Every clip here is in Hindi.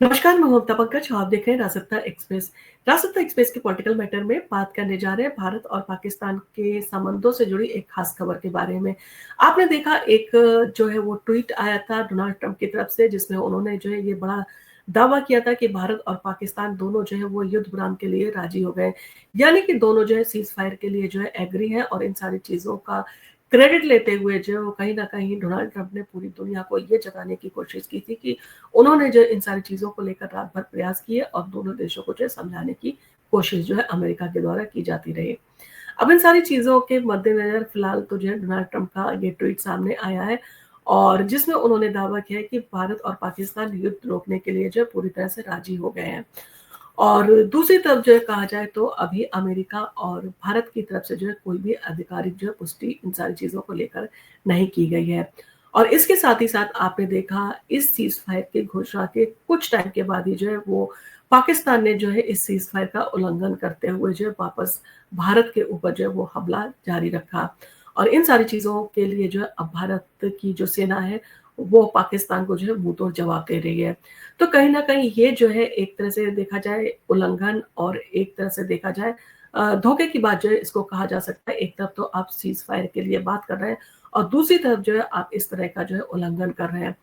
नमस्कार, मैं ममता पंकज। आप देख रहे हैं राजसत्ता एक्सप्रेस। राजसत्ता एक्सप्रेस के पॉलिटिकल मैटर में बात करने जा रहे हैं भारत और पाकिस्तान के संबंधों से जुड़ी एक खास खबर के बारे में। आपने देखा एक जो है वो ट्वीट आया था डोनाल्ड ट्रंप की तरफ से, जिसमें उन्होंने जो है ये बड़ा दावा किया था कि भारत और पाकिस्तान दोनों जो है वो युद्ध विराम के लिए राजी हो गए। यानी कि दोनों जो है सीज़ फायर के लिए जो है एग्री हैं और इन सारी चीज़ों का क्रेडिट लेते हुए जो कहीं न कहीं डोनाल्ड ट्रंप ने पूरी दुनिया को ये जताने की कोशिश की थी कि उन्होंने जो इन सारी चीज़ों को लेकर रात भर प्रयास किए और दोनों देशों को जो है समझाने की कोशिश जो है अमेरिका के द्वारा की जाती रही। अब इन सारी चीज़ों के मद्देनज़र फिलहाल तो जो है डोनाल्ड ट्रंप का ये ट्वीट सामने आया है और जिसमें उन्होंने दावा किया है कि भारत और पाकिस्तान युद्ध रोकने के लिए जो है पूरी तरह से राजी हो गए हैं। और दूसरी तरफ जो है कहा जाए तो अभी अमेरिका और भारत की तरफ से जो है कोई भी आधिकारिक जो है पुष्टि इन सारी चीज़ों को लेकर नहीं की गई है। और इसके साथ ही साथ आपने देखा इस सीज़ फायर की घोषणा के कुछ टाइम के बाद ही जो है वो पाकिस्तान ने जो है इस सीज़ फायर का उल्लंघन करते हुए जो है वापस भारत के ऊपर जो है वो हमला जारी रखा। और इन सारी चीज़ों के लिए जो है अब भारत की जो सेना है वो पाकिस्तान को जो है मुँहतोड़ जवाब दे रही है। तो कहीं न कहीं ये जो है एक तरह से देखा जाए उल्लंघन और एक तरह से देखा जाए धोखे की बात जो है इसको कहा जा सकता है। एक तरफ तो आप सीज़ फायर के लिए बात कर रहे हैं और दूसरी तरफ जो है आप इस तरह का जो है उल्लंघन कर रहे हैं।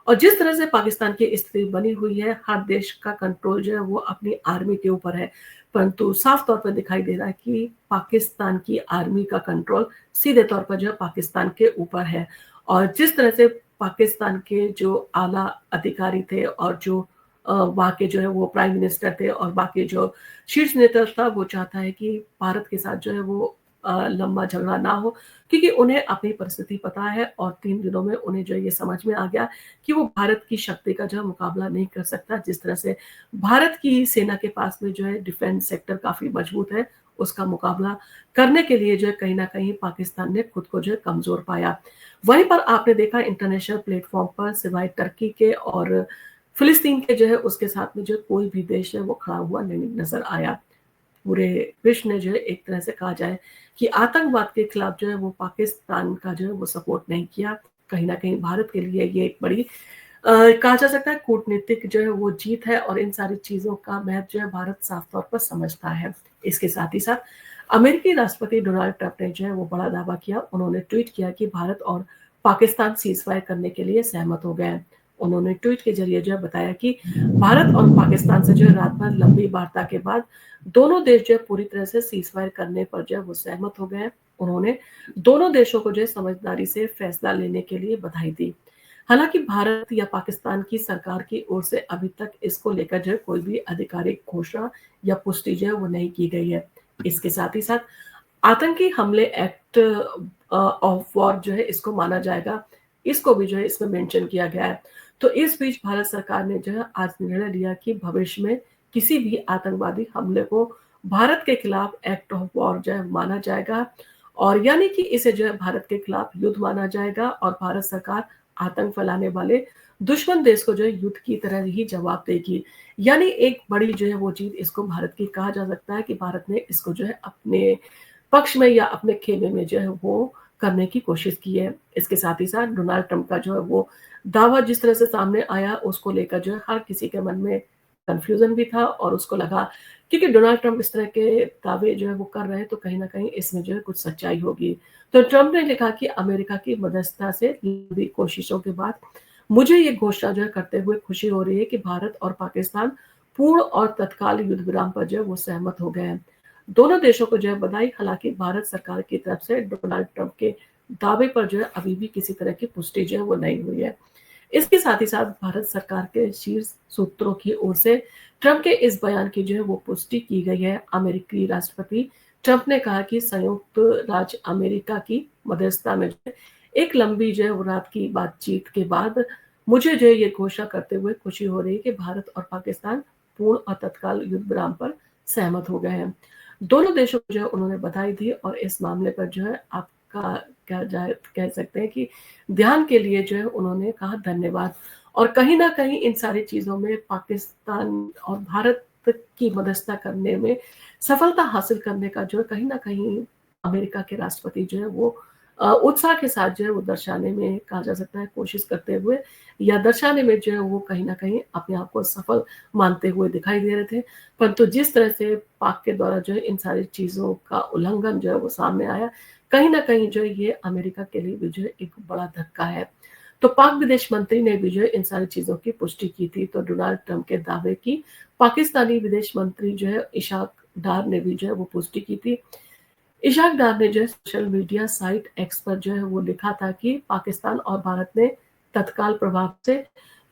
और जिस तरह से पाकिस्तान की स्थिति बनी हुई है, हर देश का कंट्रोल जो है वो अपनी आर्मी के ऊपर है। परंतु साफ तौर पर दिखाई दे रहा है कि पाकिस्तान की आर्मी का कंट्रोल सीधे तौर पर जो है पाकिस्तान के ऊपर है। और जिस तरह से पाकिस्तान के जो आला अधिकारी थे और जो वहाँ के जो है वो प्राइम मिनिस्टर थे और बाकी जो शीर्ष नेता था, वो चाहता है कि भारत के साथ जो है वो लंबा झगड़ा ना हो, क्योंकि उन्हें अपनी परिस्थिति पता है और 3 दिनों में उन्हें जो है ये समझ में आ गया कि वो भारत की शक्ति का जो है मुकाबला नहीं कर सकता। जिस तरह से भारत की सेना के पास में जो है डिफेंस सेक्टर काफ़ी मजबूत है, उसका मुकाबला करने के लिए जो है कहीं न कहीं पाकिस्तान ने खुद को जो है कमज़ोर पाया। वहीं पर आपने देखा इंटरनेशनल प्लेटफ़ॉर्म पर सिवाय टर्की के और फ़िलिस्तीन के जो है उसके साथ में जो कोई भी देश है वो खड़ा हुआ नहीं नज़र आया। पूरे विश्व ने जो है एक तरह से कहा जाए कि आतंकवाद के खिलाफ जो है वो पाकिस्तान का जो है वो सपोर्ट नहीं किया। कहीं न कहीं भारत के लिए ये एक बड़ी कहा जा सकता है कूटनीतिक जो है वो जीत है और इन सारी चीज़ों का महत्व जो है भारत साफ तौर पर समझता है। इसके साथ ही साथ अमेरिकी राष्ट्रपति डोनाल्ड ट्रंप ने जो है वो बड़ा दावा किया। उन्होंने ट्वीट किया कि भारत और पाकिस्तान सीज़ फायर करने के लिए सहमत हो गए हैं। उन्होंने ट्वीट के ज़रिए जो है बताया कि भारत और पाकिस्तान से जो है रात भर लंबी वार्ता के बाद दोनों देश जो है पूरी तरह से सीज़ फायर करने पर जो है वो सहमत हो गए हैं। उन्होंने दोनों देशों को जो है समझदारी से फैसला लेने के लिए बधाई दी। हालाँकि भारत या पाकिस्तान की सरकार की ओर से अभी तक इसको लेकर जो है कोई भी आधिकारिक घोषणा या पुष्टि जो है वो नहीं की गई है। इसके साथ ही साथ आतंकी हमले एक्ट ऑफ वॉर जो है इसको माना जाएगा, इसको भी जो है इसमें मेंशन किया गया है। तो इस बीच भारत सरकार ने जो है आज निर्णय लिया कि भविष्य में किसी भी आतंकवादी हमले को भारत के खिलाफ एक्ट ऑफ वॉर जो है माना जाएगा और यानी कि इसे जो है भारत के खिलाफ युद्ध माना जाएगा और भारत सरकार आतंक फैलाने वाले दुश्मन देश को जो है युद्ध की तरह ही जवाब देगी। यानी एक बड़ी जो है वो जीत इसको भारत की कहा जा सकता है कि भारत ने इसको जो है अपने पक्ष में या अपने खेमे में जो है वो करने की कोशिश की है। इसके साथ ही साथ डोनाल्ड ट्रंप का जो है वो दावा जिस तरह से सामने आया उसको लेकर जो है हर किसी के मन में कन्फ्यूज़न भी था और उसको लगा क्योंकि डोनाल्ड ट्रंप इस तरह के दावे जो है वो कर रहे हैं तो कहीं न कहीं इसमें जो है कुछ सच्चाई होगी। तो ट्रंप ने लिखा कि अमेरिका की मध्यस्थता से लंबी कोशिशों के बाद मुझे ये घोषणा जो है करते हुए खुशी हो रही है कि भारत और पाकिस्तान पूर्ण और तत्काल युद्ध विराम पर जो है वो सहमत हो गए हैं। दोनों देशों को जो है बधाई। हालाँकि भारत सरकार की तरफ से डोनाल्ड ट्रंप के दावे पर जो है अभी भी किसी तरह की पुष्टि जो है वो नहीं हुई है। इसके साथ ही साथ भारत सरकार के शीर्ष सूत्रों की ओर से ट्रंप के इस बयान की जो है वो पुष्टि की गई है। अमेरिकी राष्ट्रपति ट्रंप ने कहा कि संयुक्त राज्य अमेरिका की मध्यस्थता में जो है एक लंबी जो है वो रात की बातचीत के बाद मुझे जो है ये घोषणा करते हुए खुशी हो रही है कि भारत और पाकिस्तान पूर्ण और तत्काल युद्ध विराम पर सहमत हो गए हैं। दोनों देशों को जो है उन्होंने बधाई दी और इस मामले पर जो है आपका क्या जाए कह सकते हैं कि ध्यान के लिए जो है उन्होंने कहा धन्यवाद। और कहीं न कहीं इन सारी चीज़ों में पाकिस्तान और भारत की मध्यस्थता करने में सफलता हासिल करने का जो है कहीं न कहीं अमेरिका के राष्ट्रपति जो है वो उत्साह के साथ जो है वो दर्शाने में कहा जा सकता है कोशिश करते हुए या दर्शाने में जो है वो कहीं न कहीं अपने आप को सफल मानते हुए दिखाई दे रहे थे। परंतु जिस तरह से पाक के द्वारा जो है इन सारी चीज़ों का उल्लंघन जो है वो सामने आया, कहीं न कहीं जो है ये अमेरिका के लिए भी जो है एक बड़ा धक्का है। तो पाक विदेश मंत्री ने भी जो है इन सारी चीज़ों की पुष्टि की थी। तो डोनाल्ड ट्रंप के दावे की पाकिस्तानी विदेश मंत्री जो है इशाक डार ने भी जो है वो पुष्टि की थी। इशाक डार ने जो है सोशल मीडिया साइट एक्स पर जो है वो लिखा था कि पाकिस्तान और भारत ने तत्काल प्रभाव से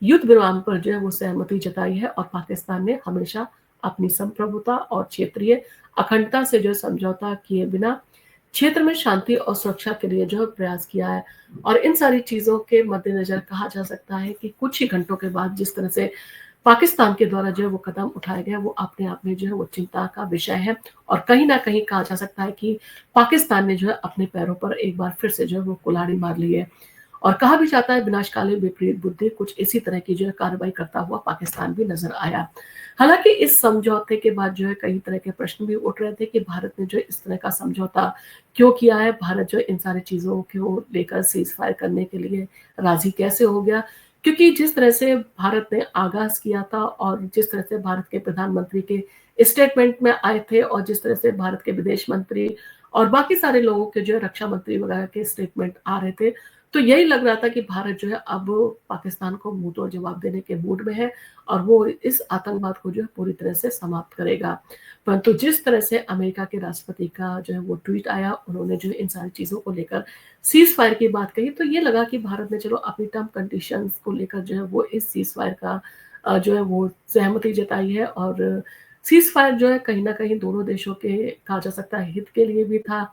युद्ध विराम पर जो है वो सहमति जताई है और पाकिस्तान ने हमेशा अपनी संप्रभुता और क्षेत्रीय अखंडता से जो समझौता किए बिना क्षेत्र में शांति और सुरक्षा के लिए जो है प्रयास किया है। और इन सारी चीज़ों के मद्देनज़र कहा जा सकता है कि कुछ ही घंटों के बाद जिस तरह से पाकिस्तान के द्वारा जो है वो कदम उठाए गए, वो अपने आप में जो है वो चिंता का विषय है। और कहीं न कहीं कहा जा सकता है कि पाकिस्तान ने जो है अपने पैरों पर एक बार फिर से जो है वो कुल्हाड़ी मार ली है। और कहा भी जाता है विनाशकालीन विपरीत बुद्धि कुछ इसी तरह की जो है कार्रवाई करता हुआ पाकिस्तान भी नज़र आया। हालाँकि इस समझौते के बाद जो है कई तरह के प्रश्न भी उठ रहे थे कि भारत ने जो है इस तरह का समझौता क्यों किया है? भारत जो है इन सारी चीज़ों को लेकर सीज़फायर करने के लिए राज़ी कैसे हो गया? क्योंकि जिस तरह से भारत ने आगाज़ किया था और जिस तरह से भारत के प्रधानमंत्री के स्टेटमेंट में आए थे और जिस तरह से भारत के विदेश मंत्री और बाकी सारे लोगों के जो है रक्षा मंत्री वगैरह के स्टेटमेंट आ रहे थे, तो यही लग रहा था कि भारत जो है अब पाकिस्तान को मुँहतोड़ जवाब देने के मूड में है और वो इस आतंकवाद को जो है पूरी तरह से समाप्त करेगा। परंतु जिस तरह से अमेरिका के राष्ट्रपति का जो है वो ट्वीट आया, उन्होंने जो है इन सारी चीज़ों को लेकर सीज़ फायर की बात कही, तो ये लगा कि भारत ने चलो अपनी टर्म कंडीशंस को लेकर जो है वो इस सीज़ फायर का जो है वो सहमति जताई है और सीज़ फायर जो है कहीं न कहीं दोनों देशों के कहा जा सकता है हित के लिए भी था।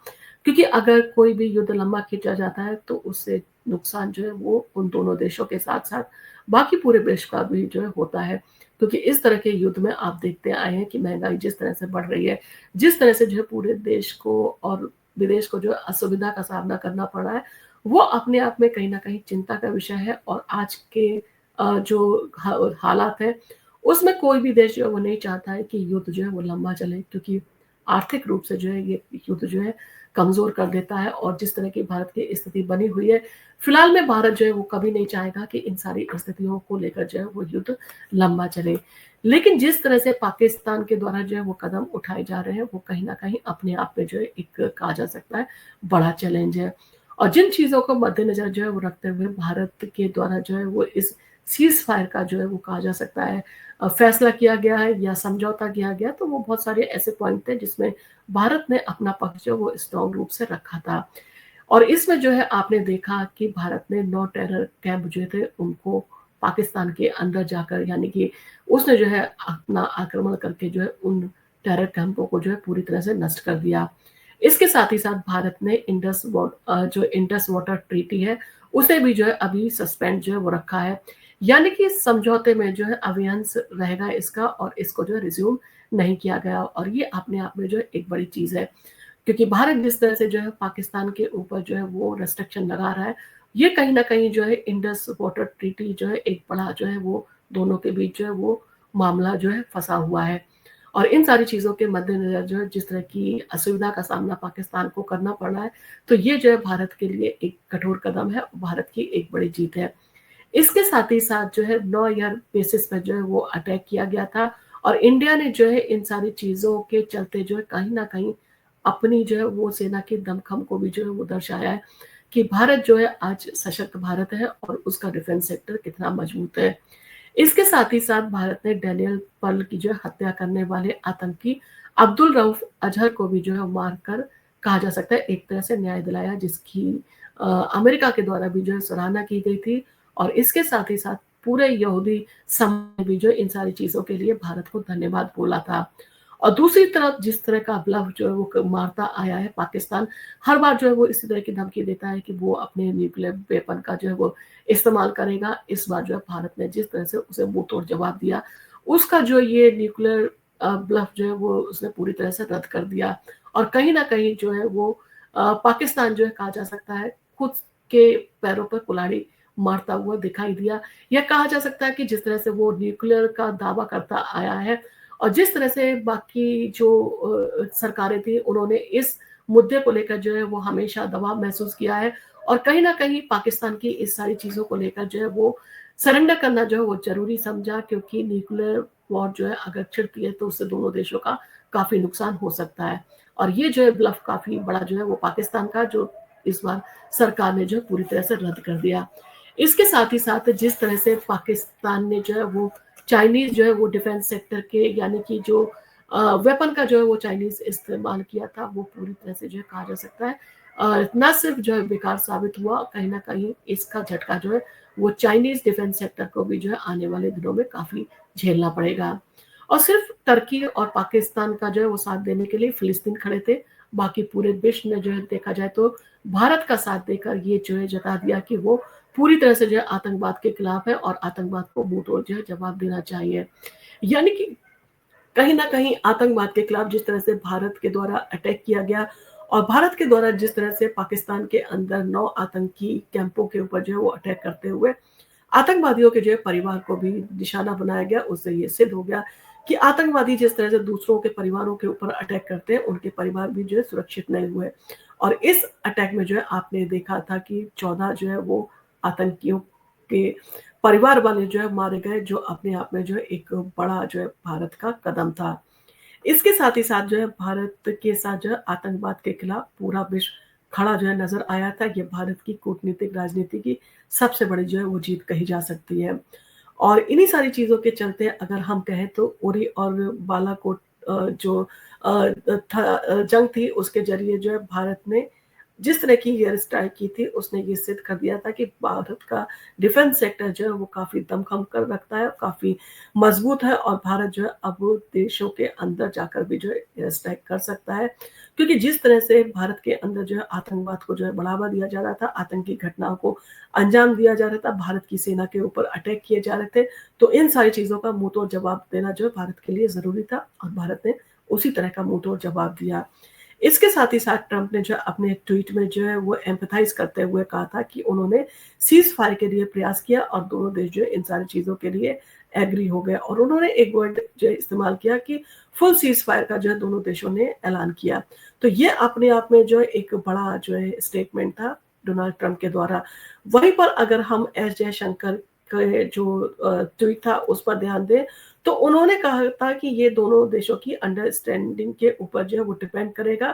क्योंकि अगर कोई भी युद्ध लंबा खींचा जाता है तो उससे नुकसान जो है वो उन दोनों देशों के साथ-साथ बाकी पूरे विश्व का भी जो है होता है। क्योंकि इस तरह के युद्ध में आप देखते आए हैं कि महँगाई जिस तरह से बढ़ रही है, जिस तरह से जो है पूरे देश को और विदेश को जो है असुविधा का सामना करना पड़ रहा है, वो अपने आप में कहीं न कहीं चिंता का विषय है और आज के जो हालात हैं, उसमें कोई भी देश जो है वो नहीं चाहता है कि युद्ध जो है वो लंबा चले क्योंकि आर्थिक रूप से जो है ये युद्ध जो है कमज़ोर कर देता है और जिस तरह की भारत की स्थिति बनी हुई है, फिलहाल में भारत जो है वो कभी नहीं चाहेगा कि इन सारी स्थितियों को लेकर जो है वो युद्ध लंबा चले। लेकिन जिस तरह से पाकिस्तान के द्वारा जो है वो कदम उठाए जा रहे हैं, वो कहीं न कहीं अपने आप में जो है एक कहा जा सकता है बड़ा चैलेंज है। और जिन चीज़ों को मद्देनज़र जो है वो रखते हुए भारत के द्वारा जो है वो इस सीज़ फायर का जो है वो कहा जा सकता है फैसला किया गया है या समझौता किया गया, तो वो बहुत सारे ऐसे पॉइंट थे जिसमें भारत ने अपना पक्ष जो है वो स्ट्रॉन्ग रूप से रखा था। और इसमें जो है आपने देखा कि भारत ने 9 टेरर कैंप जो थे उनको पाकिस्तान के अंदर जाकर यानी कि उसने जो है अपना आक्रमण करके जो है उन टेरर कैंपों को जो है पूरी तरह से नष्ट कर दिया। इसके साथ ही साथ भारत ने जो इंडस वाटर ट्रीटी है, उसे भी जो है अभी सस्पेंड जो है वो रखा है। यानी कि इस समझौते में जो है अवेयंस रहेगा इसका और इसको जो है रिज़्यूम नहीं किया गया और ये अपने आप में जो है एक बड़ी चीज़ है। क्योंकि भारत जिस तरह से जो है पाकिस्तान के ऊपर जो है वो रिस्ट्रिक्शन लगा रहा है, ये कहीं न कहीं जो है इंडस वाटर ट्रीटी जो है एक बड़ा जो है वो दोनों के बीच जो है वो मामला जो है फँसा हुआ है। और इन सारी चीज़ों के मद्देनज़र जो है जिस तरह की असुविधा का सामना पाकिस्तान को करना पड़ रहा है, तो ये जो है भारत के लिए एक कठोर कदम है, भारत की एक बड़ी जीत है। इसके साथ ही साथ जो है 9 ईयर बेसिस पे जो है वो अटैक किया गया था और इंडिया ने जो है इन सारी चीज़ों के चलते जो है कहीं न कहीं अपनी जो है वो सेना की दमखम को भी जो है वो दर्शाया है कि भारत जो है आज सशक्त भारत है और उसका डिफेंस सेक्टर कितना मजबूत है। इसके साथ ही साथ भारत ने डैनियल पर्ल की जो है हत्या करने वाले आतंकी अब्दुल रऊफ अजहर को भी जो है मारकर कहा जा सकता है एक तरह से न्याय दिलाया जिसकी अमेरिका के द्वारा भी जो है सराहना की गई थी और इसके साथ ही साथ पूरे यहूदी समाज ने भी जो इन सारी चीज़ों के लिए भारत को धन्यवाद बोला था। और दूसरी तरफ जिस तरह का ब्लफ जो है वो मारता आया है पाकिस्तान, हर बार जो है वो इसी तरह की धमकी देता है कि वो अपने न्यूक्लियर वेपन का जो है वो इस्तेमाल करेगा। इस बार जो है भारत ने जिस तरह से उसे मुँहतोड़ जवाब दिया, उसका जो ये न्यूक्लियर ब्लफ जो है वो उसने पूरी तरह से रद्द कर दिया और कहीं न कहीं जो है वो पाकिस्तान जो है कहा जा सकता है खुद के पैरों पर कुल्हाड़ी मारता हुआ दिखाई दिया। या कहा जा सकता है कि जिस तरह से वो न्यूक्लियर का दावा करता आया है और जिस तरह से बाकी जो सरकारें थी उन्होंने इस मुद्दे को लेकर जो है वो हमेशा दबाव महसूस किया है और कहीं न कहीं पाकिस्तान की इस सारी चीज़ों को लेकर जो है वो सरेंडर करना जो है वो ज़रूरी समझा, क्योंकि न्यूक्लियर वॉर जो है अगर छिड़ती है तो उससे दोनों देशों का काफ़ी नुकसान हो सकता है। और ये जो है ब्लफ काफ़ी बड़ा जो है वो पाकिस्तान का, जो इस बार सरकार ने जो है पूरी तरह से रद्द कर दिया। इसके साथ ही साथ जिस तरह से पाकिस्तान ने जो है वो चाइनीज़ जो है वो डिफेंस सेक्टर के, यानी कि जो वेपन का जो है वो चाइनीज़ इस्तेमाल किया था, वो पूरी तरह से जो है कहा जा सकता है ना सिर्फ जो है बेकार साबित हुआ, कहीं न कहीं इसका झटका जो है वो चाइनीज़ डिफेंस सेक्टर को भी जो है आने वाले दिनों में काफ़ी झेलना पड़ेगा। और सिर्फ टर्की और पाकिस्तान का जो है वो साथ देने के लिए फिलिस्तीन खड़े थे, बाकी पूरे विश्व ने जो है देखा जाए तो भारत का साथ देकर ये जो है जता दिया कि वो पूरी तरह से जो है आतंकवाद के खिलाफ है और आतंकवाद को मुंहतोड़ जो है जवाब देना चाहिए। यानी कि कहीं न कहीं आतंकवाद के खिलाफ जिस तरह से भारत के द्वारा अटैक किया गया और भारत के द्वारा जिस तरह से पाकिस्तान के अंदर 9 आतंकी कैंपों के ऊपर जो है वो अटैक करते हुए आतंकवादियों के जो है परिवार को भी निशाना बनाया गया, उससे ये सिद्ध हो गया कि आतंकवादी जिस तरह से दूसरों के परिवारों के ऊपर अटैक करते हैं, उनके परिवार भी जो है सुरक्षित नहीं हुए। और इस अटैक में जो है आपने देखा था कि 14 जो है वो आतंकियों के परिवार वाले जो है मारे गए, जो अपने आप में जो है एक बड़ा जो है भारत का कदम था। इसके साथ ही साथ जो है भारत के साथ जो है आतंकवाद के खिलाफ पूरा विश्व खड़ा जो है नज़र आया था। ये भारत की कूटनीतिक राजनीति की सबसे बड़ी जो है वो जीत कही जा सकती है। और इन्हीं सारी चीज़ों के चलते अगर हम कहें तो उरी और बालाकोट जो जंग थी उसके ज़रिए जो है भारत ने जिस तरह की एयर स्ट्राइक की थी, उसने ये सिद्ध कर दिया था कि भारत का डिफेंस सेक्टर जो है वो काफ़ी दमखम कर रखता है, काफ़ी मज़बूत है और भारत जो है अब देशों के अंदर जाकर भी जो है एयर स्ट्राइक कर सकता है। क्योंकि जिस तरह से भारत के अंदर जो है आतंकवाद को जो है बढ़ावा दिया जा रहा था, आतंकी घटनाओं को अंजाम दिया जा रहा था, भारत की सेना के ऊपर अटैक किए जा रहे थे, तो इन सारी चीज़ों का मुँहतोड़ जवाब देना जो है भारत के लिए ज़रूरी था और भारत ने उसी तरह का मुँहतोड़ जवाब दिया। इसके साथ ही साथ ट्रंप ने जो अपने ट्वीट में जो है वो एम्पैथाइज़ करते हुए कहा था कि उन्होंने सीज़ फायर के लिए प्रयास किया और दोनों देश जो है इन सारी चीज़ों के लिए एग्री हो गए और उन्होंने एक वर्ड जो है इस्तेमाल किया कि फुल सीज़ फायर का जो है दोनों देशों ने ऐलान किया। तो ये अपने आप में जो है एक बड़ा जो है स्टेटमेंट था डोनाल्ड ट्रंप के द्वारा। वहीं पर अगर हम एस जयशंकर के जो ट्वीट था उस पर ध्यान दें, तो उन्होंने कहा था कि ये दोनों देशों की अंडरस्टैंडिंग के ऊपर जो है वो डिपेंड करेगा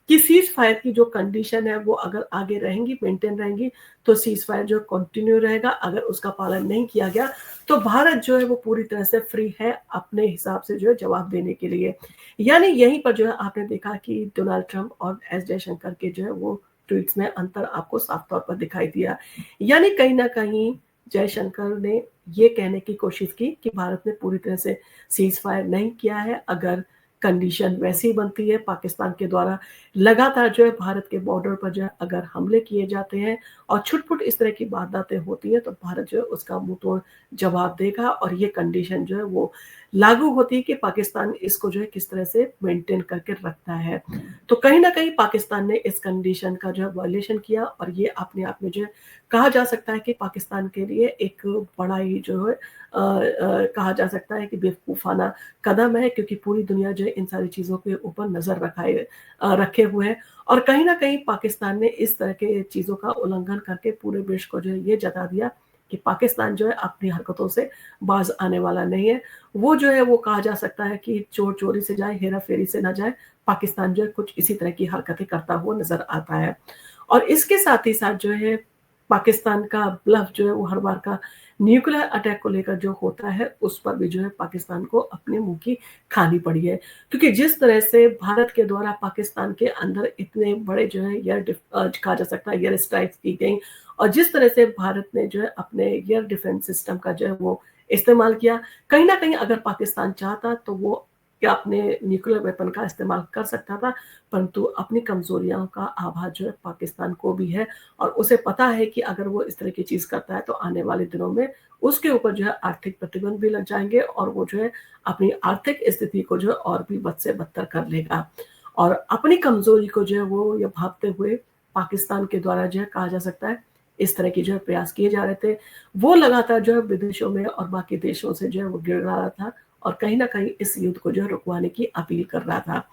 कि सीज़ फायर की जो कंडीशन है वो अगर आगे रहेंगी, मेंटेन रहेंगी, तो सीज़ फायर जो कंटिन्यू रहेगा। अगर उसका पालन नहीं किया गया, तो भारत जो है वो पूरी तरह से फ्री है अपने हिसाब से जो है जवाब देने के लिए। यानी यहीं पर जो है आपने देखा कि डोनाल्ड ट्रंप और एस जयशंकर के जो है वो ट्वीट्स में अंतर आपको साफ तौर पर दिखाई दिया। यानी कहीं न कहीं जयशंकर ने ये कहने की कोशिश की कि भारत ने पूरी तरह से सीज़ फायर नहीं किया है। अगर कंडीशन वैसी बनती है पाकिस्तान के द्वारा लगातार जो है भारत के बॉर्डर पर जो है अगर हमले किए जाते हैं और छुट-पुट इस तरह की वारदातें होती हैं, तो भारत जो है उसका मुँहतोड़ जवाब देगा और ये कंडीशन जो है वो लागू होती है कि पाकिस्तान इसको जो है किस तरह से मेंटेन करके रखता है। तो कहीं न कहीं पाकिस्तान ने इस कंडीशन का जो है वायलेशन किया और ये अपने आप में जो है कहा जा सकता है कि पाकिस्तान के लिए एक बड़ा ही जो है कहा जा सकता है कि बेवकूफ़ाना कदम है, क्योंकि पूरी दुनिया जो है इन सारी चीज़ों के ऊपर नज़र रखे हुए है और कहीं न कहीं पाकिस्तान ने इस तरह के चीज़ों का उल्लंघन करके पूरे विश्व को जो है ये जता दिया कि पाकिस्तान जो है अपनी हरकतों से बाज़ आने वाला नहीं है। वो जो है वो कहा जा सकता है कि चोर चोरी से जाए, हेरा-फेरी से ना जाए, पाकिस्तान जो है कुछ इसी तरह की हरकतें करता हुआ नज़र आता है। और इसके साथ ही साथ जो है पाकिस्तान का ब्लफ जो है वो हर बार का न्यूक्लियर अटैक को लेकर जो होता है, उस पर भी जो है पाकिस्तान को अपने मुँह की खानी पड़ी है। क्योंकि जिस तरह से भारत के द्वारा पाकिस्तान के अंदर इतने बड़े जो है कहा जा सकता है एयर स्ट्राइक्स की गई और जिस तरह से भारत ने जो है अपने एयर डिफेंस सिस्टम का जो है वो इस्तेमाल किया, कहीं न कहीं अगर पाकिस्तान चाहता तो वो या अपने न्यूक्लियर वेपन का इस्तेमाल कर सकता था, परंतु अपनी कमज़ोरियों का आभास जो है पाकिस्तान को भी है और उसे पता है कि अगर वो इस तरह की चीज़ करता है तो आने वाले दिनों में उसके ऊपर जो है आर्थिक प्रतिबंध भी लग जाएँगे और वो जो है अपनी आर्थिक स्थिति को जो है और भी बद से बदतर कर लेगा। और अपनी कमज़ोरी को जो है वो ये भाँपते हुए पाकिस्तान के द्वारा जो है कहा जा सकता है, इस तरह की जो है प्रयास किए जा रहे थे। वो लगातार जो है विदेशों में और बाकी देशों से जो है वो गिड़ रहा था और कहीं न कहीं इस युद्ध को जो है रुकवाने की अपील कर रहा था।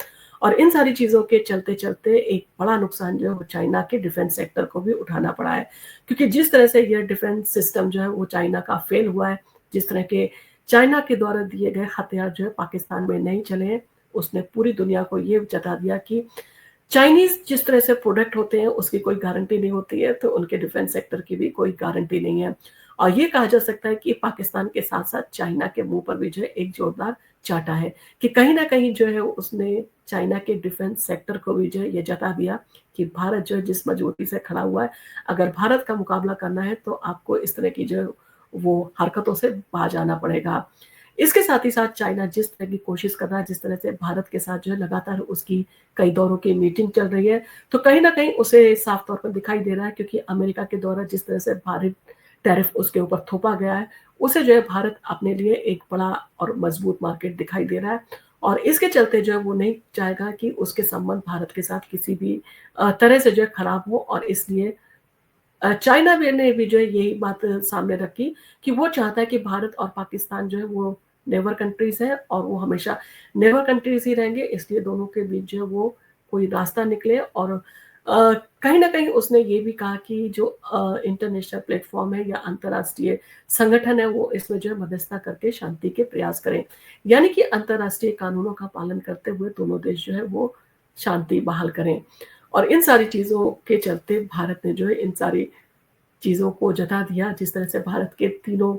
और इन सारी चीज़ों के चलते-चलते एक बड़ा नुकसान जो है वो चाइना के डिफेंस सेक्टर को भी उठाना पड़ा है। क्योंकि जिस तरह से ये डिफेंस सिस्टम जो है वो चाइना का फेल हुआ है, जिस तरह के चाइना के द्वारा दिए गए हथियार जो है पाकिस्तान में नहीं चले हैं, उसने पूरी दुनिया को ये जता दिया कि चाइनीज़ जिस तरह से प्रोडक्ट होते हैं उसकी कोई गारंटी नहीं होती है, तो उनके डिफेंस सेक्टर की भी कोई गारंटी नहीं है। और ये कहा जा सकता है कि पाकिस्तान के साथ-साथ चाइना के मुँह पर भी जो है एक जोरदार चाटा है, कि कहीं न कहीं जो है उसने चाइना के डिफेंस सेक्टर को भी जो है ये जता दिया कि भारत जो है जिस मजबूती से खड़ा हुआ है, अगर भारत का मुकाबला करना है तो आपको इस तरह की जो है वो हरकतों से बाज़ आना पड़ेगा। इसके साथ ही साथ चाइना जिस तरह की कोशिश कर रहा है, जिस तरह से भारत के साथ जो है लगातार उसकी कई दौरों की मीटिंग चल रही है, तो कहीं न कहीं उसे साफ तौर पर दिखाई दे रहा है क्योंकि अमेरिका के द्वारा जिस तरह से भारी टैरिफ उसके ऊपर थोपा गया है, उसे जो है भारत अपने लिए एक बड़ा और मजबूत मार्केट दिखाई दे रहा है और इसके चलते जो है वो नहीं चाहेगा कि उसके संबंध भारत के साथ किसी भी तरह से जो है खराब हो और इसलिए चाइना भी ने भी जो है यही बात सामने रखी कि वो चाहता है कि भारत और पाकिस्तान जो है वो नेबर कंट्रीज़ हैं और वो हमेशा नेबर कंट्रीज़ ही रहेंगे, इसलिए दोनों के बीच जो है वो कोई रास्ता निकले और कहीं न कहीं उसने ये भी कहा कि जो इंटरनेशनल प्लेटफ़ॉर्म है या अंतर्राष्ट्रीय संगठन है, वो इसमें जो है मध्यस्थता करके शांति के प्रयास करें। यानी कि अंतर्राष्ट्रीय कानूनों का पालन करते हुए दोनों देश जो है वो शांति बहाल करें। और इन सारी चीज़ों के चलते भारत ने जो है इन सारी चीज़ों को जता दिया, जिस तरह से भारत के तीनों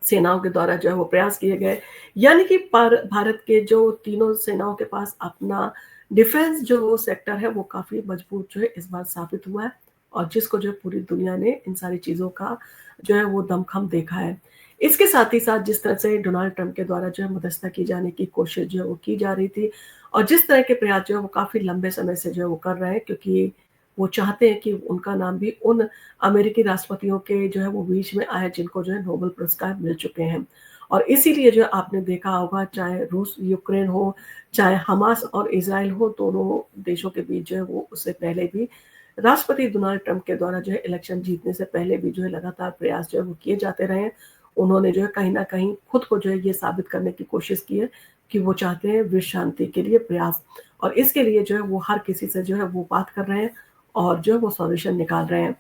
सेनाओं के द्वारा जो है वो प्रयास किए गए। यानी कि पार भारत के जो तीनों सेनाओं के पास अपना डिफेंस जो सेक्टर है वो काफ़ी मजबूत जो है इस बार साबित हुआ है और जिसको जो है पूरी दुनिया ने इन सारी चीज़ों का जो है वो दमखम देखा है। इसके साथ ही साथ जिस तरह से डोनाल्ड ट्रंप के द्वारा जो है मध्यस्थता की जाने की कोशिश जो है वो की जा रही थी और जिस तरह के प्रयास जो है वो काफ़ी लंबे समय से जो है वो कर रहे हैं क्योंकि वो चाहते हैं कि उनका नाम भी उन अमेरिकी राष्ट्रपतियों के जो है वो बीच में आए जिनको जो है नोबेल पुरस्कार मिल चुके हैं। और इसीलिए जो आपने देखा होगा चाहे रूस यूक्रेन हो, चाहे हमास और इज़राइल हो, दोनों देशों के बीच जो है वो उससे पहले भी राष्ट्रपति डोनाल्ड ट्रंप के द्वारा जो है इलेक्शन जीतने से पहले भी जो है लगातार प्रयास जो है वो किए जाते रहे हैं। उन्होंने जो है कहीं न कहीं खुद को जो है ये साबित करने की कोशिश की है कि वो चाहते हैं विश्व शांति के लिए प्रयास और इसके लिए जो है वो हर किसी से जो है वो बात कर रहे हैं और जो है वो सॉल्यूशन निकाल रहे हैं।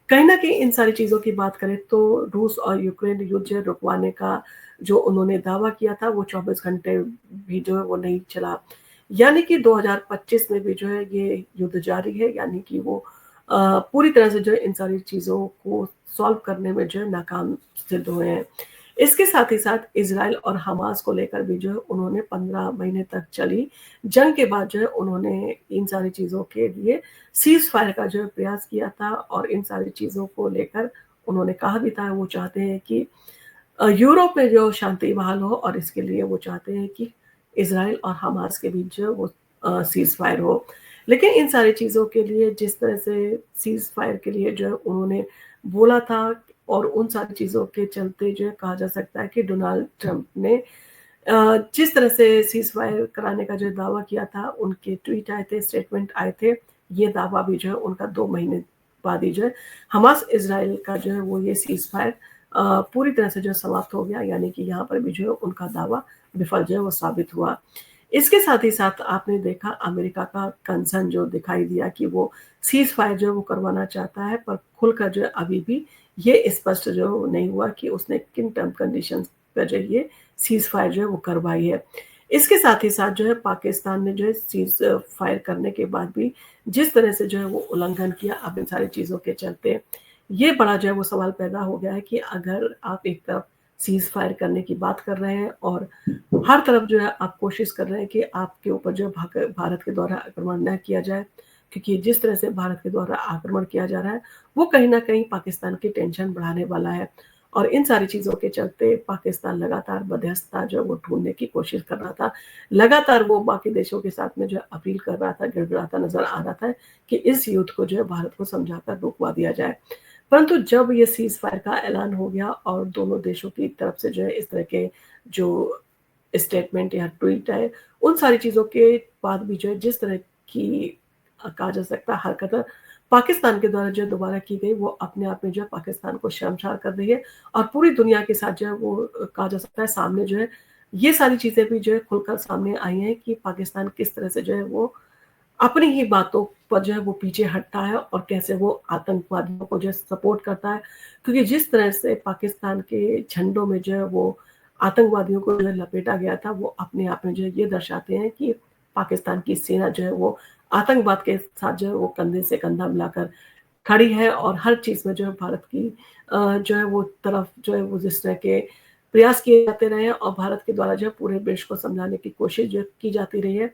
कहीं न कहीं इन सारी चीज़ों की बात करें तो रूस और यूक्रेन युद्ध जो है रुकवाने का जो उन्होंने दावा किया था वो 24 घंटे भी जो है वो नहीं चला। यानी कि 2025 में भी जो है ये युद्ध जारी है यानी कि वो पूरी तरह से जो है इन सारी चीज़ों को सॉल्व करने में जो है नाकाम सिद्ध हुए हैं। इसके साथ ही साथ इज़राइल और हमास को लेकर भी जो है उन्होंने 15 महीने तक चली जंग के बाद जो है उन्होंने इन सारी चीज़ों के लिए सीज़ फायर का जो है प्रयास किया था और इन सारी चीज़ों को लेकर उन्होंने कहा भी था वो चाहते हैं कि यूरोप में जो शांति बहाल हो और इसके लिए वो चाहते हैं कि इज़राइल और हमास के बीच जो है वो सीज़ फायर हो। लेकिन इन सारी चीज़ों के लिए जिस तरह से सीज़ फायर के लिए जो है उन्होंने बोला था और उन सारी चीज़ों के चलते जो है कहा जा सकता है कि डोनाल्ड ट्रंप ने जिस तरह से सीज़ फायर कराने का जो दावा किया था, उनके ट्वीट आए थे, स्टेटमेंट आए थे, ये दावा भी जो है उनका 2 महीने बाद ही जो है हमास इज़राइल का जो है वो ये सीज़ फायर पूरी तरह से जो समाप्त हो गया यानी कि यहाँ पर भी जो है उनका दावा विफल जो है वो साबित हुआ। इसके साथ ही साथ आपने देखा अमेरिका का कंसर्न जो दिखाई दिया कि वो सीज़ फायर जो है वो करवाना चाहता है पर खुलकर जो है अभी भी ये स्पष्ट जो नहीं हुआ कि उसने किन टर्म कंडीशंस पे जो ये सीज़ फायर जो है वो करवाई है। इसके साथ ही साथ जो है पाकिस्तान ने जो है सीज़ फायर करने के बाद भी जिस तरह से जो है वो उल्लंघन किया अब इन सारी चीज़ों के चलते, ये बड़ा जो है वो सवाल पैदा हो गया है कि अगर आप एक तरफ सीज़ फायर करने की बात कर रहे हैं और हर तरफ जो है आप कोशिश कर रहे हैं कि आपके ऊपर जो है भारत के द्वारा आक्रमण न किया जाए, क्योंकि जिस तरह से भारत के द्वारा आक्रमण किया जा रहा है, वो कहीं न कहीं पाकिस्तान की टेंशन बढ़ाने वाला है। और इन सारी चीज़ों के चलते पाकिस्तान लगातार मध्यस्थता जो है वो ढूँढने की कोशिश कर रहा था। लगातार वो बाकी देशों के साथ में जो है अपील कर रहा था, गिड़गिड़ाता नज़र आ रहा था कि इस युद्ध को जो है भारत को समझाकर रुकवा दिया जाए। परंतु जब ये सीज़ फायर का ऐलान हो गया और दोनों देशों की तरफ से जो है इस तरह के जो स्टेटमेंट या ट्वीट आए, उन सारी चीज़ों के बाद भी जो है जिस तरह की कहा जा सकता है हरकत पाकिस्तान के द्वारा जो दोबारा की गई वो अपने आप में जो है पाकिस्तान को शर्मसार कर रही है और पूरी दुनिया के साथ जो है वो कहा जा सकता है सामने जो है ये सारी चीज़ें भी जो है खुलकर सामने आई हैं कि पाकिस्तान किस तरह से जो है वो अपनी ही बातों पर जो है वो पीछे हटता है और कैसे वो आतंकवादियों को जो है सपोर्ट करता है। क्योंकि जिस तरह से पाकिस्तान के झंडों में जो है वो आतंकवादियों को जो है लपेटा गया था, वो अपने आप में जो है ये दर्शाते हैं कि पाकिस्तान की सेना जो है वो आतंकवाद के साथ जो है वो कंधे से कंधा मिलाकर खड़ी है और हर चीज़ में जो है भारत की जो है वो तरफ जो है वो जिस तरह के प्रयास किए जाते रहे हैं और भारत के द्वारा जो है पूरे विश्व को समझाने की कोशिश जो की जाती रही है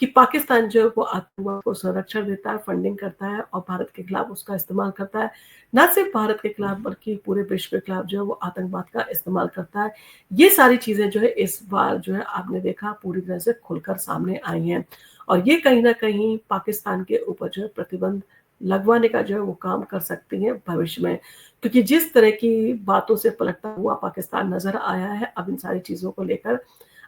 कि पाकिस्तान जो है वो आतंकवाद को संरक्षण देता है, फंडिंग करता है और भारत के खिलाफ उसका इस्तेमाल करता है। ना सिर्फ भारत के खिलाफ बल्कि पूरे विश्व के खिलाफ जो है वो आतंकवाद का इस्तेमाल करता है। ये सारी चीज़ें जो है इस बार जो है आपने देखा पूरी तरह से खुलकर सामने आई हैं और ये कहीं न कहीं पाकिस्तान के ऊपर जो है प्रतिबंध लगवाने का जो है वो काम कर सकती हैं भविष्य में। क्योंकि जिस तरह की बातों से पलटता हुआ पाकिस्तान नज़र आया है अब इन सारी चीज़ों को लेकर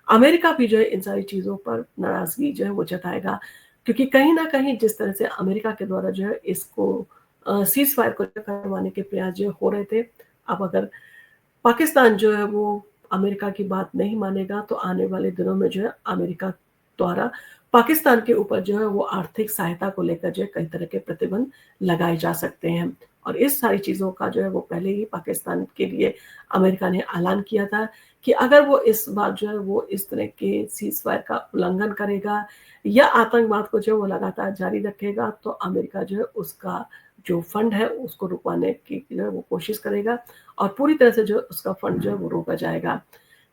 अमेरिका भी जो है इन सारी चीज़ों पर नाराज़गी जो है वो जताएगा। क्योंकि कहीं न कहीं जिस तरह से अमेरिका के द्वारा जो है इसको सीज़ फायर को करवाने के प्रयास जो हो रहे थे, अब अगर पाकिस्तान जो है वो अमेरिका की बात नहीं मानेगा तो आने वाले दिनों में जो है अमेरिका द्वारा पाकिस्तान के ऊपर जो है वो आर्थिक सहायता को लेकर जो है कई तरह के प्रतिबंध लगाए जा सकते हैं। और इस सारी चीज़ों का जो है वो पहले ही पाकिस्तान के लिए अमेरिका ने ऐलान किया था कि अगर वो इस बार जो है वो इस तरह के सीज़ फायर का उल्लंघन करेगा या आतंकवाद को जो है वो लगातार जारी रखेगा तो अमेरिका जो है उसका जो फंड है उसको रुकवाने की जो है वो कोशिश करेगा और पूरी तरह से जो उसका फंड जो है वो रोका जाएगा।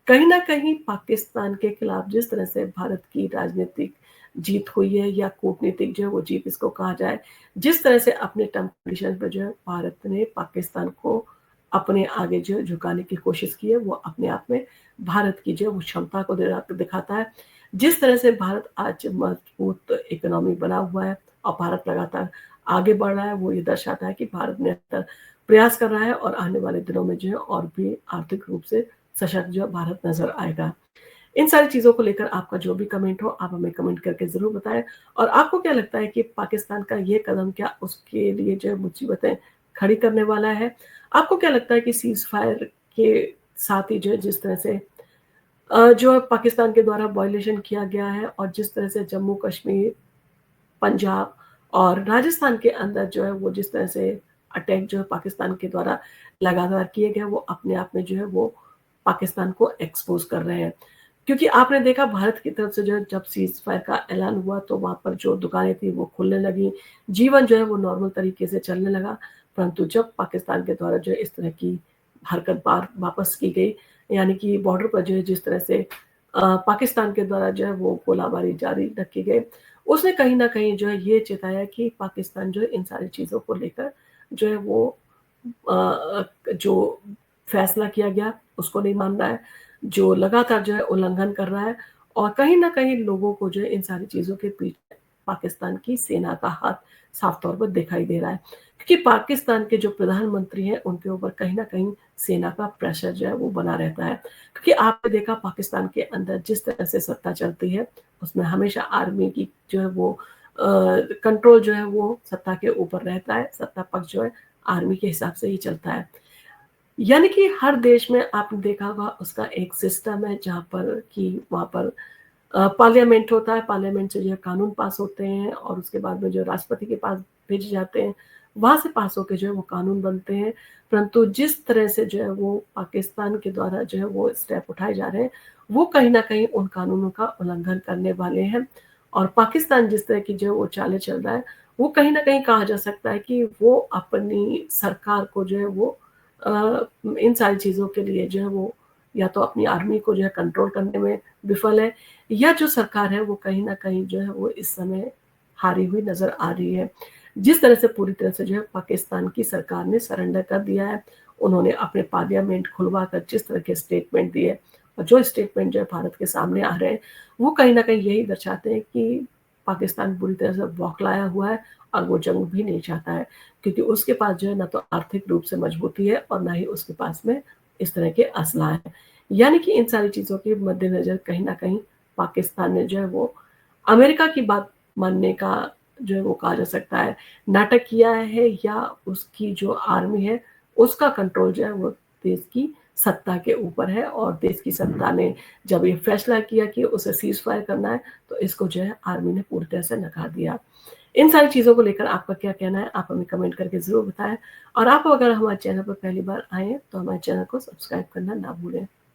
कहीं न कहीं पाकिस्तान के खिलाफ जिस तरह से भारत की राजनीतिक जीत हुई है या कूटनीतिक जो है वो जीत इसको कहा जाए, जिस तरह से अपने टर्म कंडीशन पे जो है भारत ने पाकिस्तान को अपने आगे जो है झुकाने की कोशिश की है, वो अपने आप में भारत की जो है वो क्षमता को दिखाता है। जिस तरह से भारत आज मजबूत इकोनॉमी बना हुआ है और भारत लगातार आगे बढ़ रहा है, वो ये दर्शाता है कि भारत निरंतर प्रयास कर रहा है और आने वाले दिनों में जो है और भी आर्थिक रूप से सशक्त जो है भारत नज़र आएगा। इन सारी चीज़ों को लेकर आपका जो भी कमेंट हो, आप हमें कमेंट करके ज़रूर बताएँ और आपको क्या लगता है कि पाकिस्तान का ये कदम क्या उसके लिए जो है मुसीबतें खड़ी करने वाला है? आपको क्या लगता है कि सीज़ फायर के साथ ही जो है जिस तरह से जो है पाकिस्तान के द्वारा वायलेशन किया गया है और जिस तरह से जम्मू-कश्मीर, पंजाब और राजस्थान के अंदर जो है वो जिस तरह से अटैक जो है पाकिस्तान के द्वारा लगातार किए गए, वो अपने आप में जो है वो पाकिस्तान को एक्सपोज़ कर रहे हैं। क्योंकि आपने देखा भारत की तरफ से जो है जब सीज़ फायर का ऐलान हुआ तो वहाँ पर जो दुकानें थी वो खुलने लगी, जीवन जो है वो नॉर्मल तरीके से चलने लगा। परंतु जब पाकिस्तान के द्वारा जो है इस तरह की हरकत बार वापस की गई, यानी कि बॉर्डर पर जो है जिस तरह से पाकिस्तान के द्वारा जो है वो गोलाबारी जारी रखी गई, उसने कहीं न कहीं जो है ये चेताया कि पाकिस्तान जो है इन सारी चीज़ों को लेकर जो है वो जो फैसला किया गया उसको नहीं मान रहा है, जो लगातार जो है उल्लंघन कर रहा है और कहीं न कहीं लोगों को जो है इन सारी चीज़ों के पीछे पाकिस्तान की सेना का हाथ साफ तौर पर दिखाई दे रहा है। क्योंकि पाकिस्तान के जो प्रधानमंत्री हैं उनके ऊपर कहीं न कहीं सेना का प्रेशर जो है वो बना रहता है। क्योंकि आपने देखा पाकिस्तान के अंदर जिस तरह से सत्ता चलती है, उसमें हमेशा आर्मी की जो है वो कंट्रोल जो है वो सत्ता के ऊपर रहता है, सत्ता पक्ष जो है आर्मी के हिसाब से ही चलता है। यानी कि हर देश में आपने देखा होगा उसका एक सिस्टम है जहाँ पर कि वहाँ पर पार्लियामेंट होता है, पार्लियामेंट से जो है कानून पास होते हैं और उसके बाद में जो राष्ट्रपति के पास भेजे जाते हैं, वहाँ से पास होके जो है वो कानून बनते हैं। परंतु जिस तरह से जो है वो पाकिस्तान के द्वारा जो है वो स्टेप उठाए जा रहे हैं, वो कहीं न कहीं उन कानूनों का उल्लंघन करने वाले हैं और पाकिस्तान जिस तरह की जो है वो चालें चल रहा है, वो कहीं न कहीं कहा जा सकता है कि वो अपनी सरकार को जो है वो इन सारी चीज़ों के लिए जो है वो या तो अपनी आर्मी को जो है कंट्रोल करने में विफल है या जो सरकार है वो कहीं न कहीं जो है वो इस समय हारी हुई नज़र आ रही है। जिस तरह से पूरी तरह से जो है पाकिस्तान की सरकार ने सरेंडर कर दिया है, उन्होंने अपने पार्लियामेंट खुलवा कर जिस तरह के स्टेटमेंट दिए और जो स्टेटमेंट जो है भारत के सामने आ रहे हैं, वो कहीं न कहीं यही दर्शाते हैं कि पाकिस्तान पूरी तरह से बौखलाया हुआ है और वो जंग भी नहीं चाहता है। क्योंकि उसके पास जो है ना तो आर्थिक रूप से मजबूती है और ना ही उसके पास में इस तरह के असला है। यानी कि इन सारी चीज़ों के मद्देनज़र कहीं न कहीं पाकिस्तान ने जो है वो अमेरिका की बात मानने का जो है वो कहा जा सकता है नाटक किया है या उसकी जो आर्मी है उसका कंट्रोल जो है वो देश की सत्ता के ऊपर है और देश की सत्ता ने जब ये फैसला किया कि उसे सीज़ फायर करना है, तो इसको जो है आर्मी ने पूरी तरह से नकार दिया। इन सारी चीज़ों को लेकर आपका क्या कहना है? आप हमें कमेंट करके ज़रूर बताएँ और आप अगर हमारे चैनल पर पहली बार आए हैं, तो हमारे चैनल को सब्सक्राइब करना ना भूलें।